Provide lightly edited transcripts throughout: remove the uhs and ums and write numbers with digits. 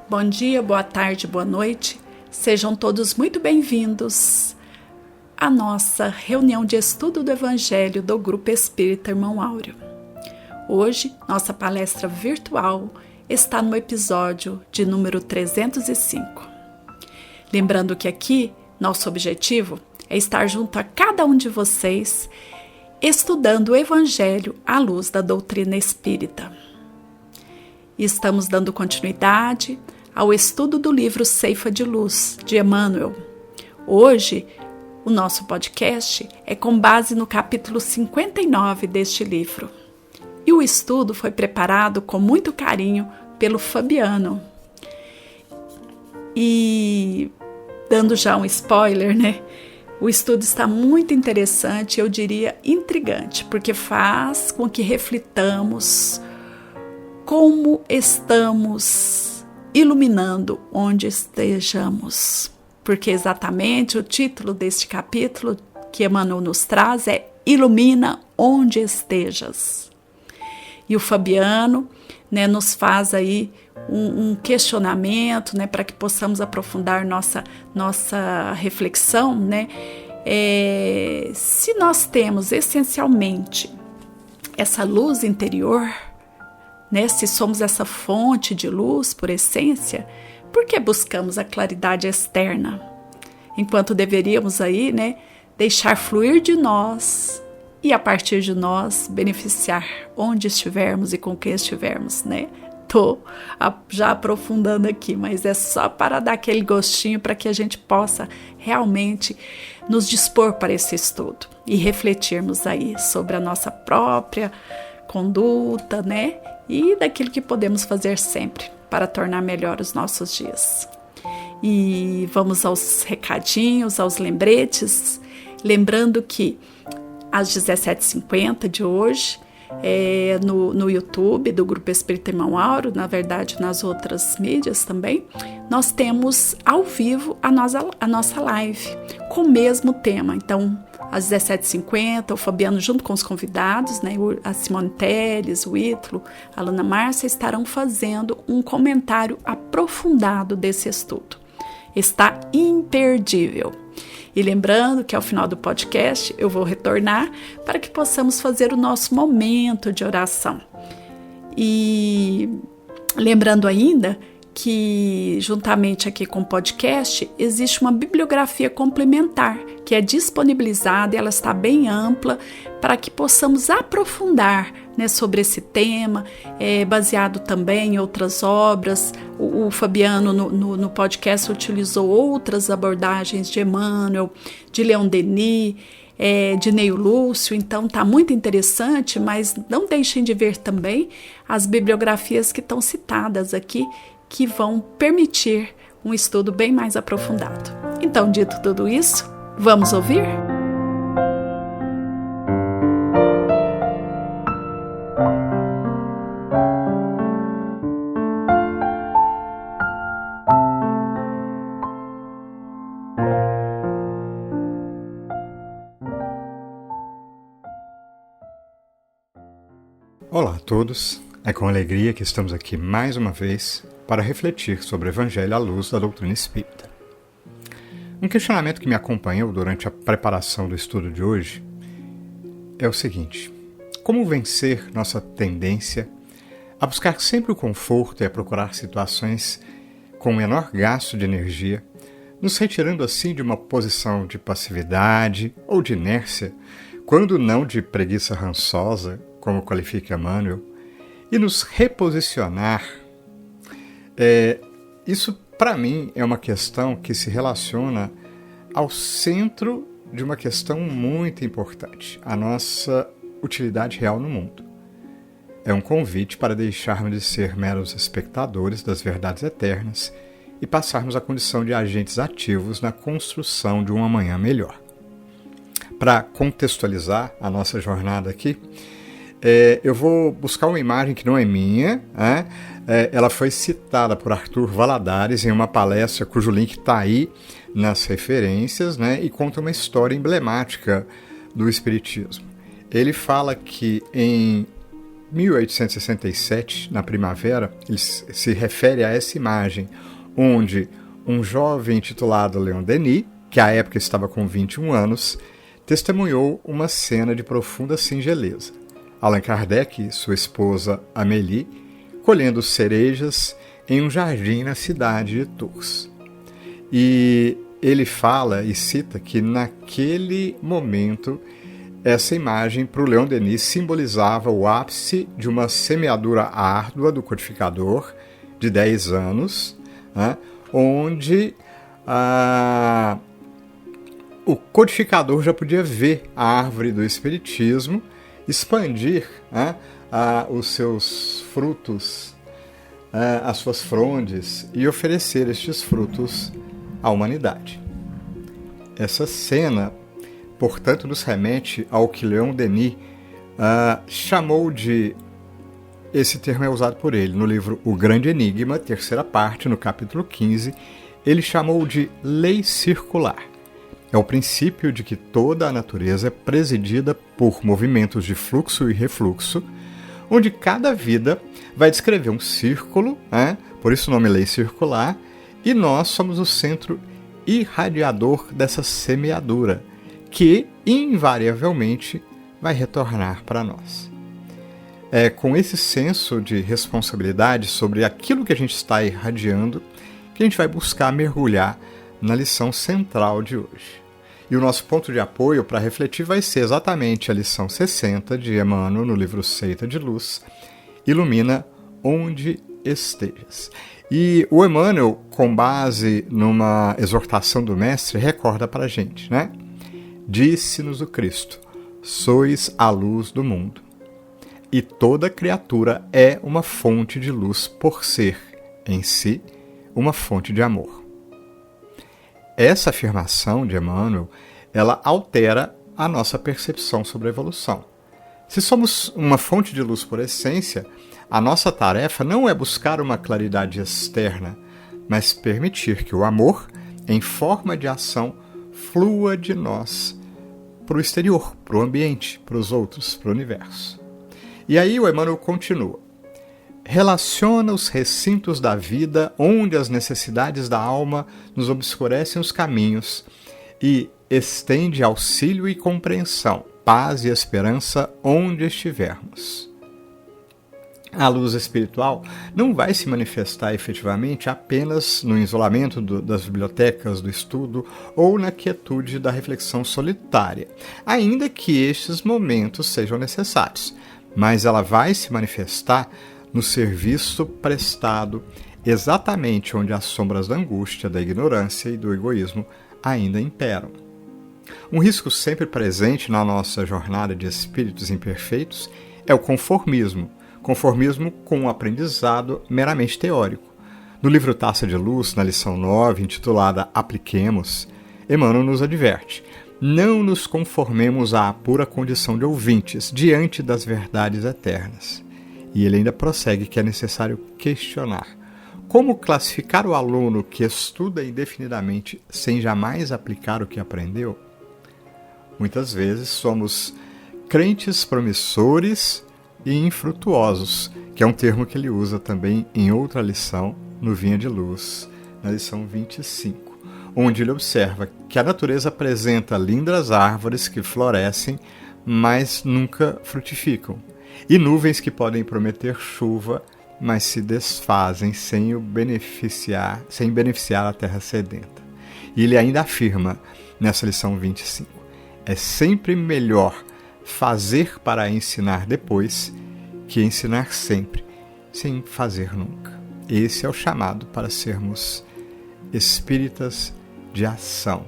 Bom dia, boa tarde, boa noite. Sejam todos muito bem-vindos à nossa reunião de estudo do Evangelho do Grupo Espírita Irmão Áureo. Hoje, nossa palestra virtual está no episódio de número 305. Lembrando que aqui, nosso objetivo é estar junto a cada um de vocês, estudando o Evangelho à luz da doutrina espírita. E estamos dando continuidade ao estudo do livro Ceifa de Luz, de Emmanuel. Hoje, o nosso podcast é com base no capítulo 59 deste livro. E o estudo foi preparado com muito carinho pelo Fabiano. E, dando já um spoiler, né? O estudo está muito interessante, eu diria intrigante, porque faz com que reflitamos como estamos iluminando onde estejamos. Porque exatamente o título deste capítulo que Emmanuel nos traz é Ilumina onde estejas. E o Fabiano, né, nos faz aí um questionamento, né, para que possamos aprofundar nossa reflexão, né, se nós temos essencialmente essa luz interior, né, se somos essa fonte de luz por essência, por que buscamos a claridade externa? Enquanto deveríamos aí, né, deixar fluir de nós e a partir de nós beneficiar onde estivermos e com quem estivermos, né? Tô já aprofundando aqui, mas é só para dar aquele gostinho para que a gente possa realmente nos dispor para esse estudo e refletirmos aí sobre a nossa própria conduta, né? E daquilo que podemos fazer sempre para tornar melhor os nossos dias. E vamos aos recadinhos, aos lembretes, lembrando que às 17h50 de hoje, no YouTube do Grupo Espírita Irmão Áureo, na verdade nas outras mídias também, nós temos ao vivo a nossa live com o mesmo tema. Então, às 17h50, o Fabiano junto com os convidados, né, a Simone Teles, o Ítalo, a Luna Márcia, estarão fazendo um comentário aprofundado desse estudo. Está imperdível. E lembrando que ao final do podcast eu vou retornar para que possamos fazer o nosso momento de oração. E lembrando ainda que juntamente aqui com o podcast existe uma bibliografia complementar que é disponibilizada e ela está bem ampla para que possamos aprofundar, né, sobre esse tema, baseado também em outras obras. O Fabiano no podcast utilizou outras abordagens de Emmanuel, de Leon Denis, de Neio Lúcio, então está muito interessante, mas não deixem de ver também as bibliografias que estão citadas aqui, que vão permitir um estudo bem mais aprofundado. Então, dito tudo isso, vamos ouvir? Olá a todos, é com alegria que estamos aqui mais uma vez para refletir sobre o Evangelho à luz da doutrina espírita. Um questionamento que me acompanhou durante a preparação do estudo de hoje é o seguinte: como vencer nossa tendência a buscar sempre o conforto e a procurar situações com menor gasto de energia, nos retirando assim de uma posição de passividade ou de inércia, quando não de preguiça rançosa, como qualifica Emmanuel, e nos reposicionar? Isso, para mim, é uma questão que se relaciona ao centro de uma questão muito importante, a nossa utilidade real no mundo. É um convite para deixarmos de ser meros espectadores das verdades eternas e passarmos à condição de agentes ativos na construção de um amanhã melhor. Para contextualizar a nossa jornada aqui, eu vou buscar uma imagem que não é minha, né? Ela foi citada por Arthur Valadares em uma palestra cujo link está aí nas referências, né? E conta uma história emblemática do Espiritismo. Ele fala que em 1867, na primavera, ele se refere a essa imagem, onde um jovem intitulado Leon Denis, que à época estava com 21 anos, testemunhou uma cena de profunda singeleza. Allan Kardec e sua esposa Amélie colhendo cerejas em um jardim na cidade de Tours. E ele fala e cita que naquele momento essa imagem para o Leon Denis simbolizava o ápice de uma semeadura árdua do codificador de 10 anos, né, onde o codificador já podia ver a árvore do Espiritismo expandir, né, os seus frutos, as suas frondes, e oferecer estes frutos à humanidade. Essa cena, portanto, nos remete ao que Leon Denis chamou de... Esse termo é usado por ele no livro O Grande Enigma, terceira parte, no capítulo 15, ele chamou de lei circular. É o princípio de que toda a natureza é presidida por movimentos de fluxo e refluxo, onde cada vida vai descrever um círculo, né? Por isso o nome lei circular, e nós somos o centro irradiador dessa semeadura, que invariavelmente vai retornar para nós. É com esse senso de responsabilidade sobre aquilo que a gente está irradiando que a gente vai buscar mergulhar na lição central de hoje. E o nosso ponto de apoio para refletir vai ser exatamente a lição 60 de Emmanuel no livro Seita de Luz, Ilumina onde estejas. E o Emmanuel, com base numa exortação do Mestre, recorda para a gente, né? Disse-nos o Cristo, sois a luz do mundo. E toda criatura é uma fonte de luz por ser, em si, uma fonte de amor. Essa afirmação de Emmanuel, ela altera a nossa percepção sobre a evolução. Se somos uma fonte de luz por essência, a nossa tarefa não é buscar uma claridade externa, mas permitir que o amor, em forma de ação, flua de nós para o exterior, para o ambiente, para os outros, para o universo. E aí o Emmanuel continua. Relaciona os recintos da vida onde as necessidades da alma nos obscurecem os caminhos e estende auxílio e compreensão, paz e esperança onde estivermos. A luz espiritual não vai se manifestar efetivamente apenas no isolamento das bibliotecas do estudo ou na quietude da reflexão solitária, ainda que estes momentos sejam necessários, mas ela vai se manifestar no serviço prestado exatamente onde as sombras da angústia, da ignorância e do egoísmo ainda imperam. Um risco sempre presente na nossa jornada de espíritos imperfeitos é o conformismo com um aprendizado meramente teórico. No livro Taça de Luz, na lição 9, intitulada Apliquemos, Emmanuel nos adverte: não nos conformemos à pura condição de ouvintes diante das verdades eternas. E ele ainda prossegue que é necessário questionar. Como classificar o aluno que estuda indefinidamente sem jamais aplicar o que aprendeu? Muitas vezes somos crentes promissores e infrutuosos, que é um termo que ele usa também em outra lição, no Vinha de Luz, na lição 25, onde ele observa que a natureza apresenta lindas árvores que florescem, mas nunca frutificam, e nuvens que podem prometer chuva, mas se desfazem sem beneficiar a terra sedenta. E ele ainda afirma, nessa lição 25, é sempre melhor fazer para ensinar depois que ensinar sempre, sem fazer nunca. Esse é o chamado para sermos espíritas de ação,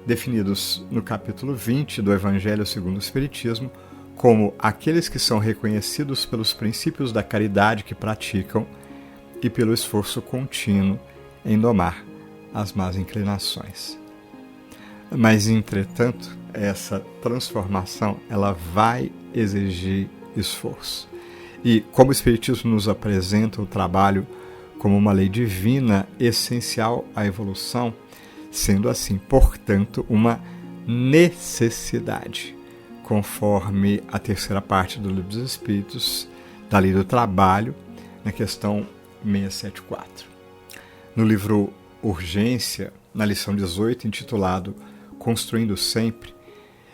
definidos no capítulo 20 do Evangelho segundo o Espiritismo, como aqueles que são reconhecidos pelos princípios da caridade que praticam e pelo esforço contínuo em domar as más inclinações. Mas, entretanto, essa transformação ela vai exigir esforço. E como o Espiritismo nos apresenta o trabalho como uma lei divina essencial à evolução, sendo assim, portanto, uma necessidade, conforme a terceira parte do Livro dos Espíritos da Lei do Trabalho, na questão 674. No livro Urgência, na lição 18, intitulado Construindo Sempre,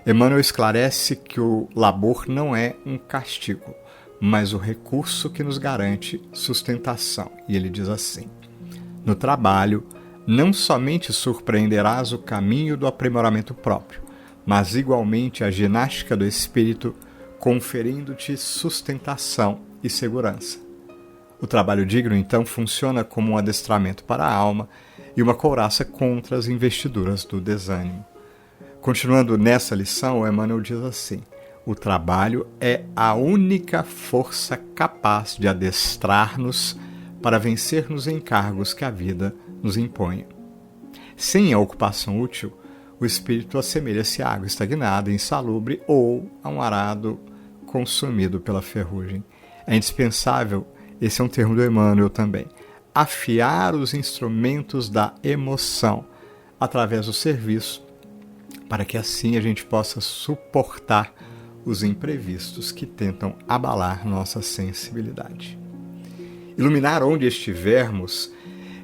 Emmanuel esclarece que o labor não é um castigo, mas o recurso que nos garante sustentação. E ele diz assim: no trabalho, não somente surpreenderás o caminho do aprimoramento próprio, mas igualmente a ginástica do espírito, conferindo-te sustentação e segurança. O trabalho digno, então, funciona como um adestramento para a alma e uma couraça contra as investiduras do desânimo. Continuando nessa lição, Emmanuel diz assim: o trabalho é a única força capaz de adestrar-nos para vencer nos encargos que a vida nos impõe. Sem a ocupação útil, o espírito assemelha-se à água estagnada, insalubre ou a um arado consumido pela ferrugem. É indispensável, esse é um termo do Emmanuel também, afiar os instrumentos da emoção através do serviço, para que assim a gente possa suportar os imprevistos que tentam abalar nossa sensibilidade. Iluminar onde estivermos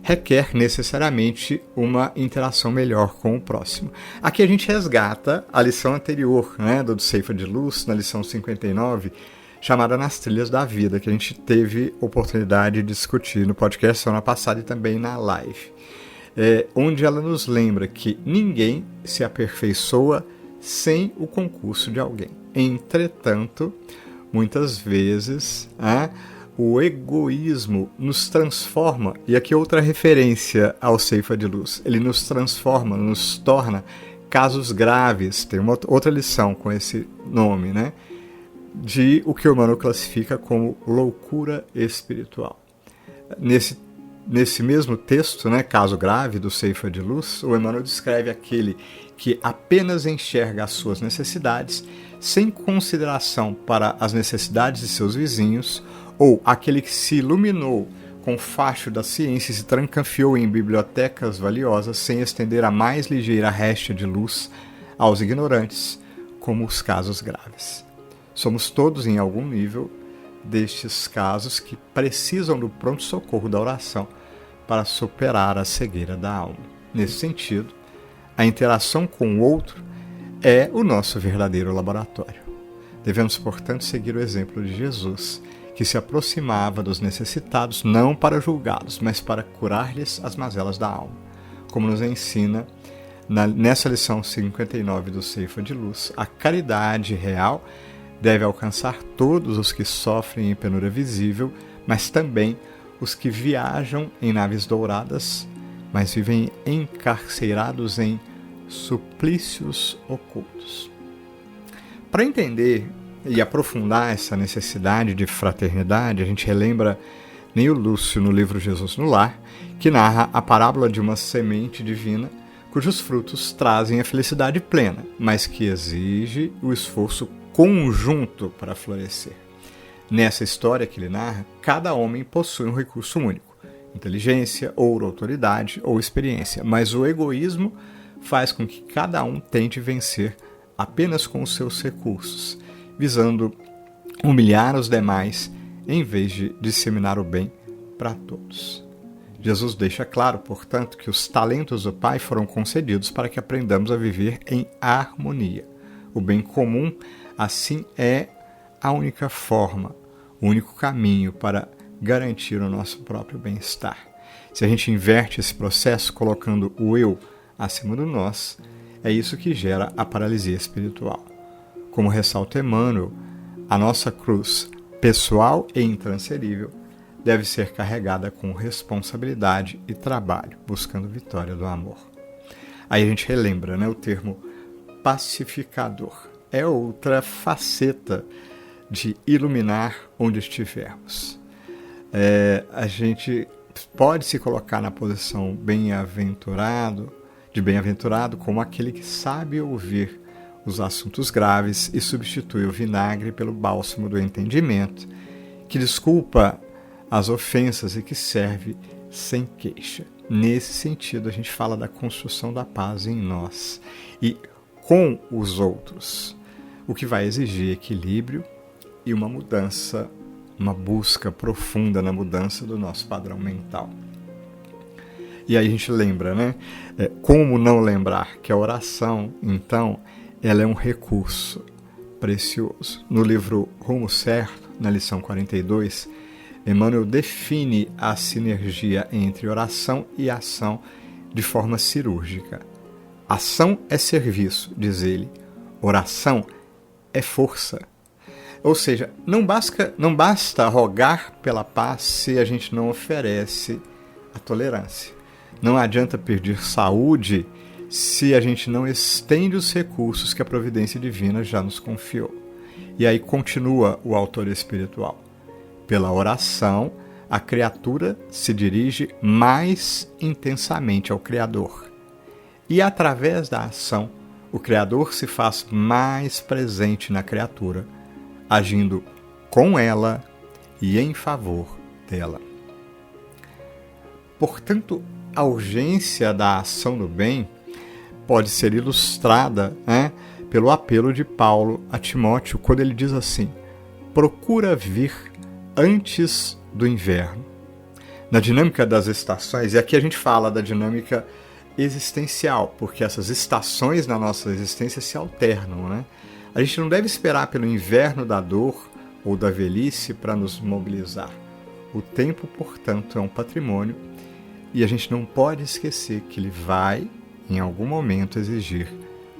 requer necessariamente uma interação melhor com o próximo. Aqui a gente resgata a lição anterior, do Ceifa de Luz, na lição 59, chamada Nas Trilhas da Vida, que a gente teve oportunidade de discutir no podcast semana passada e também na live. Onde ela nos lembra que ninguém se aperfeiçoa sem o concurso de alguém. Entretanto, muitas vezes, o egoísmo nos transforma, e aqui outra referência ao Ceifa de Luz, ele nos transforma, nos torna casos graves, tem uma outra lição com esse nome, de o que o Emmanuel classifica como loucura espiritual. Nesse mesmo texto, caso grave do Ceifa de Luz, o Emmanuel descreve aquele que apenas enxerga as suas necessidades sem consideração para as necessidades de seus vizinhos, ou aquele que se iluminou com o facho da ciência e se trancafiou em bibliotecas valiosas sem estender a mais ligeira réstia de luz aos ignorantes, como os casos graves. Somos todos, em algum nível, destes casos que precisam do pronto-socorro da oração para superar a cegueira da alma. Nesse sentido, a interação com o outro é o nosso verdadeiro laboratório. Devemos, portanto, seguir o exemplo de Jesus, que se aproximava dos necessitados não para julgá-los, mas para curar-lhes as mazelas da alma. Como nos ensina nessa lição 59 do Ceifa de Luz, a caridade real deve alcançar todos os que sofrem em penúria visível, mas também os que viajam em naves douradas, mas vivem encarcerados em suplícios ocultos. Para entender e aprofundar essa necessidade de fraternidade, a gente relembra Neil Lúcio no livro Jesus no Lar, que narra a parábola de uma semente divina cujos frutos trazem a felicidade plena, mas que exige o esforço conjunto para florescer. Nessa história que ele narra, cada homem possui um recurso único: inteligência, ouro, autoridade ou experiência, mas o egoísmo faz com que cada um tente vencer apenas com os seus recursos, visando humilhar os demais em vez de disseminar o bem para todos. Jesus deixa claro, portanto, que os talentos do Pai foram concedidos para que aprendamos a viver em harmonia. O bem comum, assim, é a única forma, o único caminho para garantir o nosso próprio bem-estar. Se a gente inverte esse processo colocando o eu acima do nós, é isso que gera a paralisia espiritual. Como ressalta Emmanuel, a nossa cruz pessoal e intransferível deve ser carregada com responsabilidade e trabalho, buscando vitória do amor. Aí a gente relembra, o termo pacificador. É outra faceta de iluminar onde estivermos. A gente pode se colocar na posição de bem-aventurado como aquele que sabe ouvir os assuntos graves e substitui o vinagre pelo bálsamo do entendimento, que desculpa as ofensas e que serve sem queixa. Nesse sentido, a gente fala da construção da paz em nós e com os outros, o que vai exigir equilíbrio e uma mudança uma busca profunda na mudança do nosso padrão mental. E aí a gente lembra, né? Como não lembrar que a oração, então, ela é um recurso precioso. No livro Rumo Certo, na lição 42, Emmanuel define a sinergia entre oração e ação de forma cirúrgica. Ação é serviço, diz ele. Oração é força. Ou seja, não basta rogar pela paz se a gente não oferece a tolerância. Não adianta pedir saúde se a gente não estende os recursos que a providência divina já nos confiou. E aí continua o autor espiritual. Pela oração, a criatura se dirige mais intensamente ao Criador. E através da ação, o Criador se faz mais presente na criatura, agindo com ela e em favor dela. Portanto, a urgência da ação do bem pode ser ilustrada, pelo apelo de Paulo a Timóteo, quando ele diz assim: procura vir antes do inverno. Na dinâmica das estações, e aqui a gente fala da dinâmica existencial, porque essas estações na nossa existência se alternam, né? A gente não deve esperar pelo inverno da dor ou da velhice para nos mobilizar. O tempo, portanto, é um patrimônio e a gente não pode esquecer que ele vai, em algum momento, exigir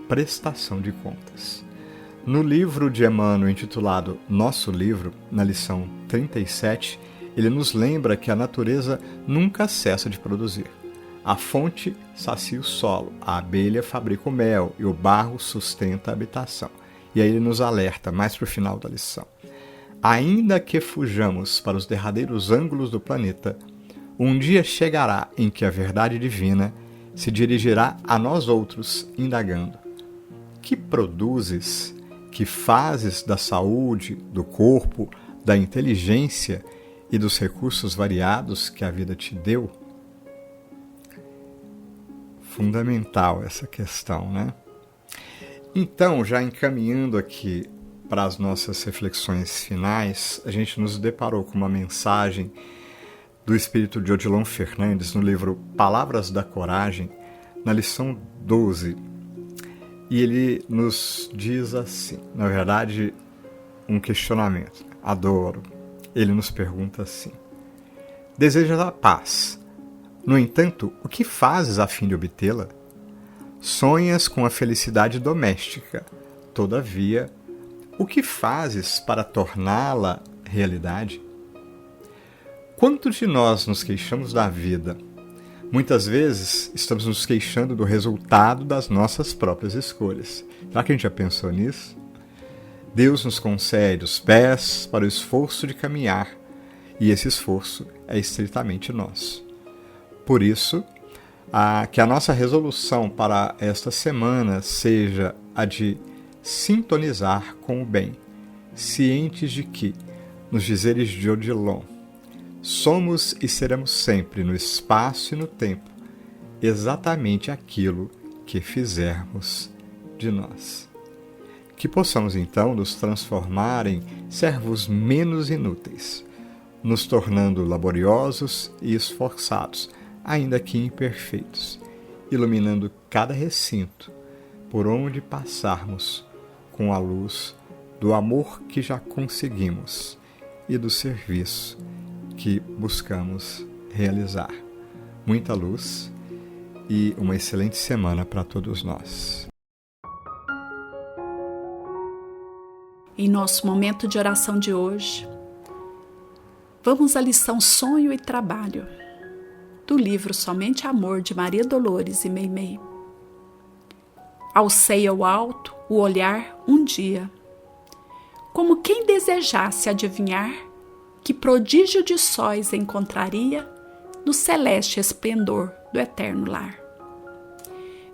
prestação de contas. No livro de Emmanuel intitulado Nosso Livro, na lição 37, ele nos lembra que a natureza nunca cessa de produzir. A fonte sacia o solo, a abelha fabrica o mel e o barro sustenta a habitação. E aí ele nos alerta, mais para o final da lição. Ainda que fujamos para os derradeiros ângulos do planeta, um dia chegará em que a verdade divina se dirigirá a nós outros, indagando: que produzes, que fazes da saúde, do corpo, da inteligência e dos recursos variados que a vida te deu? Fundamental essa questão, né? Então, já encaminhando aqui para as nossas reflexões finais, a gente nos deparou com uma mensagem do espírito de Odilon Fernandes no livro Palavras da Coragem, na lição 12. E ele nos diz assim, na verdade, um questionamento. Adoro. Ele nos pergunta assim: desejas a paz. No entanto, o que fazes a fim de obtê-la? Sonhas com a felicidade doméstica. Todavia, o que fazes para torná-la realidade? Quanto de nós nos queixamos da vida? Muitas vezes estamos nos queixando do resultado das nossas próprias escolhas. Será que a gente já pensou nisso? Deus nos concede os pés para o esforço de caminhar, e esse esforço é estritamente nosso. Por isso, que a nossa resolução para esta semana seja a de sintonizar com o bem, cientes de que, nos dizeres de Odilon, somos e seremos sempre, no espaço e no tempo, exatamente aquilo que fizermos de nós. Que possamos, então, nos transformar em servos menos inúteis, nos tornando laboriosos e esforçados, ainda que imperfeitos, iluminando cada recinto por onde passarmos com a luz do amor que já conseguimos e do serviço que buscamos realizar. Muita luz e uma excelente semana para todos nós. Em nosso momento de oração de hoje, vamos à lição Sonho e Trabalho, do livro Somente Amor, de Maria Dolores e Meimei. Alcei ao alto o olhar um dia, como quem desejasse adivinhar que prodígio de sóis encontraria no celeste esplendor do eterno lar.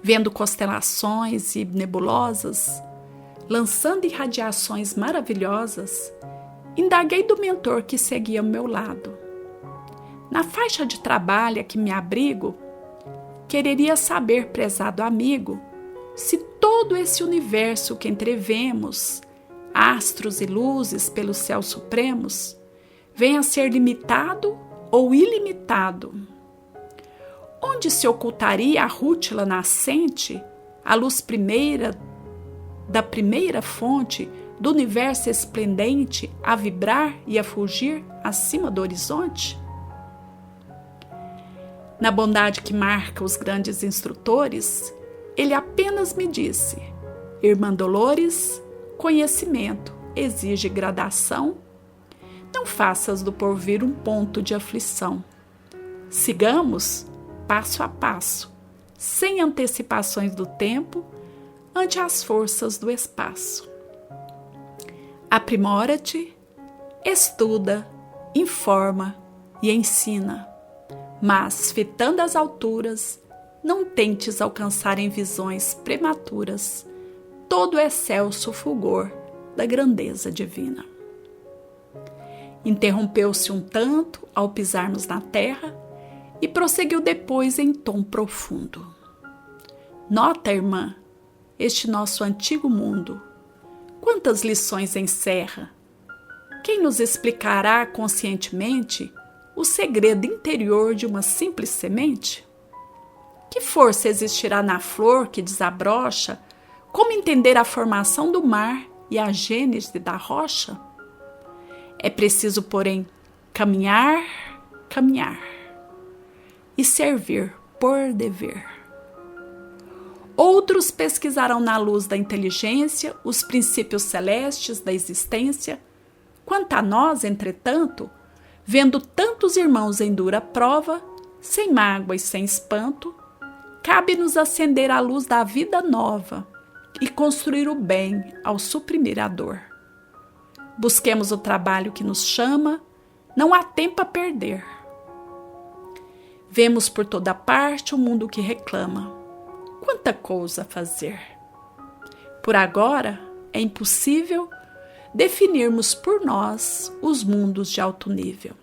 Vendo constelações e nebulosas, lançando irradiações maravilhosas, indaguei do mentor que seguia ao meu lado. Na faixa de trabalho a que me abrigo, quereria saber, prezado amigo, se todo esse universo que entrevemos, astros e luzes pelos céus supremos, venha a ser limitado ou ilimitado? Onde se ocultaria a rútila nascente, a luz primeira da primeira fonte do universo esplendente a vibrar e a fulgir acima do horizonte? Na bondade que marca os grandes instrutores, ele apenas me disse: Irmã Dolores, conhecimento exige gradação. Não faças do porvir um ponto de aflição. Sigamos passo a passo, sem antecipações do tempo, ante as forças do espaço. Aprimora-te, estuda, informa e ensina, mas, fitando as alturas, não tentes alcançar em visões prematuras todo o excelso fulgor da grandeza divina. Interrompeu-se um tanto ao pisarmos na terra e prosseguiu depois em tom profundo. Nota, irmã, este nosso antigo mundo, quantas lições encerra? Quem nos explicará conscientemente o segredo interior de uma simples semente? Que força existirá na flor que desabrocha? Como entender a formação do mar e a gênese da rocha? É preciso, porém, caminhar e servir por dever. Outros pesquisarão na luz da inteligência os princípios celestes da existência. Quanto a nós, entretanto, vendo tantos irmãos em dura prova, sem mágoa e sem espanto, cabe-nos acender a luz da vida nova e construir o bem ao suprimir a dor. Busquemos o trabalho que nos chama, não há tempo a perder. Vemos por toda parte o mundo que reclama. Quanta coisa a fazer! Por agora, é impossível definirmos por nós os mundos de alto nível.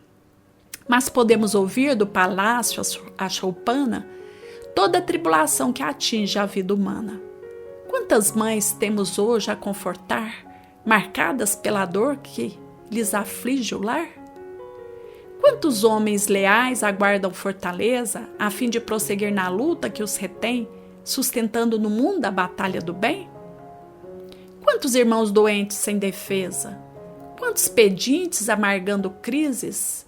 Mas podemos ouvir do palácio à choupana toda a tribulação que atinge a vida humana. Quantas mães temos hoje a confortar, marcadas pela dor que lhes aflige o lar? Quantos homens leais aguardam fortaleza a fim de prosseguir na luta que os retém, sustentando no mundo a batalha do bem? Quantos irmãos doentes sem defesa? Quantos pedintes amargando crises?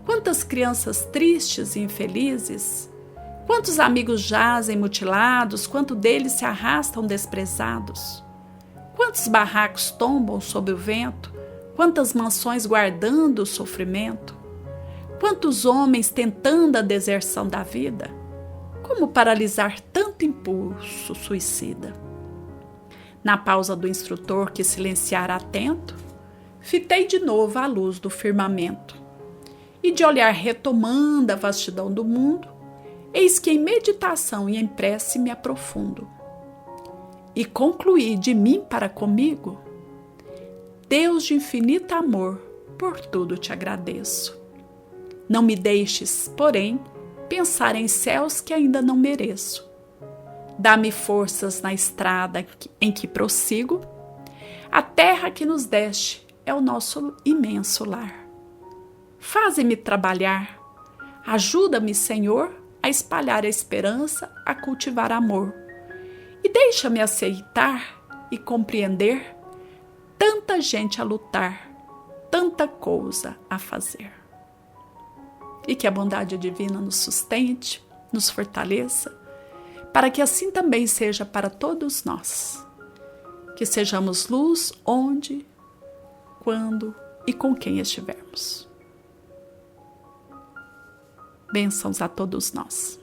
Quantas crianças tristes e infelizes? Quantos amigos jazem mutilados? Quantos deles se arrastam desprezados? Quantos barracos tombam sob o vento? Quantas mansões guardando o sofrimento? Quantos homens tentando a deserção da vida? Como paralisar tanto impulso suicida? Na pausa do instrutor que silenciara atento, fitei de novo a luz do firmamento. E de olhar retomando a vastidão do mundo, eis que em meditação e em prece me aprofundo. E concluí de mim para comigo: Deus de infinito amor, por tudo te agradeço. Não me deixes, porém, pensar em céus que ainda não mereço. Dá-me forças na estrada em que prossigo. A terra que nos deste é o nosso imenso lar. Faze-me trabalhar. Ajuda-me, Senhor, a espalhar a esperança, a cultivar amor. E deixa-me aceitar e compreender tanta gente a lutar, tanta coisa a fazer. E que a bondade divina nos sustente, nos fortaleça, para que assim também seja para todos nós. Que sejamos luz onde, quando e com quem estivermos. Bênçãos a todos nós.